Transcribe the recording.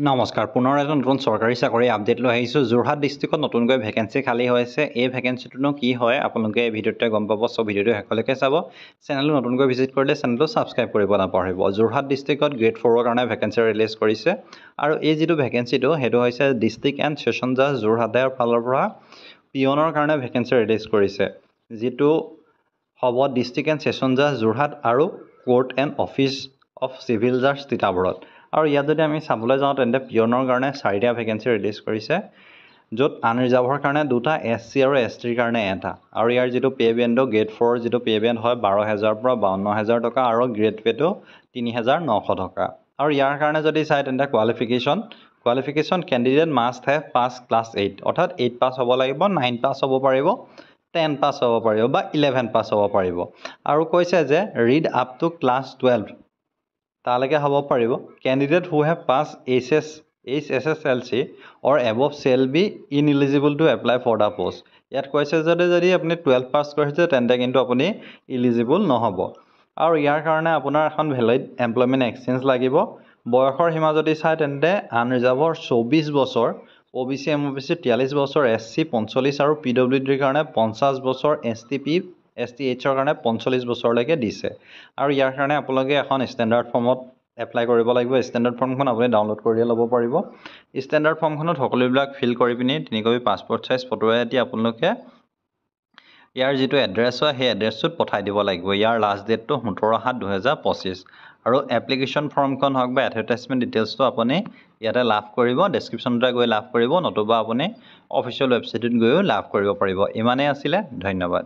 নমস্কাৰ পুনৰ এটা নতুন চৰকাৰী চাকৰি আপডেট লৈ আহিছোঁ যোৰহাট ডিষ্ট্ৰিক্টত নতুনকৈ ভেকেন্সি খালী হৈছে এই ভেকেন্সিটোনো কি হয় আপোনালোকে এই ভিডিঅ'টোতে গম পাব সব ভিডিঅ'টো শেষলৈকে চাব চেনেলটো নতুনকৈ ভিজিট কৰিলে চেনেলটো সাবস্ক্ৰাইব কৰিব নাপাহৰিব যোৰহাট ডিষ্ট্ৰিক্টত গ্ৰেড 4 ৰ কাৰণে ভেকেন্সি ৰিলিজ কৰিছে আৰু এই যেটো ভেকেন্সিটো হেতু হৈছে ডিস্ট্ৰিক্ট এণ্ড সেশন জাজ যোৰহাটৰ ফালৰ পৰা পিয়নৰ কাৰণে ভেকেন্সি ৰিলিজ কৰিছে যেটো হ'ব ডিস্ট্ৰিক্ট এণ্ড সেশন জাজ যোৰহাট আৰু court and office of civil জাজ তিতাবৰত আৰু ইয়াত যদি আমি চাবলৈ যাওঁ তেন্তে পিয়নৰ কাৰণে 4টা ভেকেন্সি ৰিলিজ কৰিছে য'ত আনৰিজাৰ্ভৰ কাৰণে 2টা এসসি আৰু এসটিৰ কাৰণে এটা আৰু ইয়াৰ যেটো পে বেণ্ড গ্ৰেড 4 যেটো পে বেণ্ড হয় 12000 পৰা 52000 টকা আৰু গ্ৰেড পেটো 3900 টকা আৰু ইয়াৰ কাৰণে যদি চাই তেন্তে qualification candidate must have pass class 8 অৰ্থাৎ 8 পাস হ'ব লাগিব 9 পাস হ'ব পাৰিব 10 পাস হ'ব পাৰিব বা 11 পাস হ'ব পাৰিব আৰু কৈছে যে ৰিড আপ টু ক্লাস 12 তালৈকে হ'ব পাৰিব candidate who have passed HSSLC or above shall be ineligible to apply for the post ইয়াত কৈছে যদি আপুনি 12 পাস কৰিছে তেন্তে কিন্তু আপুনি এলিজিবল নহব আৰু ইয়াৰ কাৰণে আপোনাৰ এখন ভ্যালিড এমপ্লয়মেন্ট এক্সচেঞ্জ লাগিব বয়সৰ সীমা যদি চাই তেন্তে আনৰিজাৰ্ভৰ 24 বছৰ OBC MOBC 43 বছৰ SC 45 আৰু PWD ৰ কাৰণে 50 বছৰ STH ৰ কাৰণে 45 বছৰলৈকে দিছে আৰু ইয়াৰ কাৰণে আপোনালোকে এখন ষ্টেণ্ডাৰ্ড ফৰ্মত এপ্লাই কৰিব লাগিব ষ্টেণ্ডাৰ্ড ফৰ্মখন আপুনি ডাউনলোড কৰি ল'ব পাৰিব ষ্টেণ্ডাৰ্ড ফৰ্মখনত সকলোবিলাক ফিল কৰি পিনি 3 কপি পাসপোৰ্ট সাইজ ফটো এটি আপোনালোকে ইয়াৰ যেটো এড্ৰেছ হয় সেই এড্ৰেছটোত পঠাই দিব লাগিব ইয়াৰ লাষ্ট ডেটটো 17/7/2025 আৰু এপ্লিকেশন ফৰ্মখন হক বা এডভাৰটাইজমেন্ট ডিটেইলছটো আপুনি ইয়াতে লাভ কৰিব ডেসক্ৰিপচনতে গৈ লাভ কৰিব নতুবা আপুনি অফিচিয়েল ৱেবছাইটত গৈও লাভ কৰিব পাৰিব ইমানে আছিল ধন্যবাদ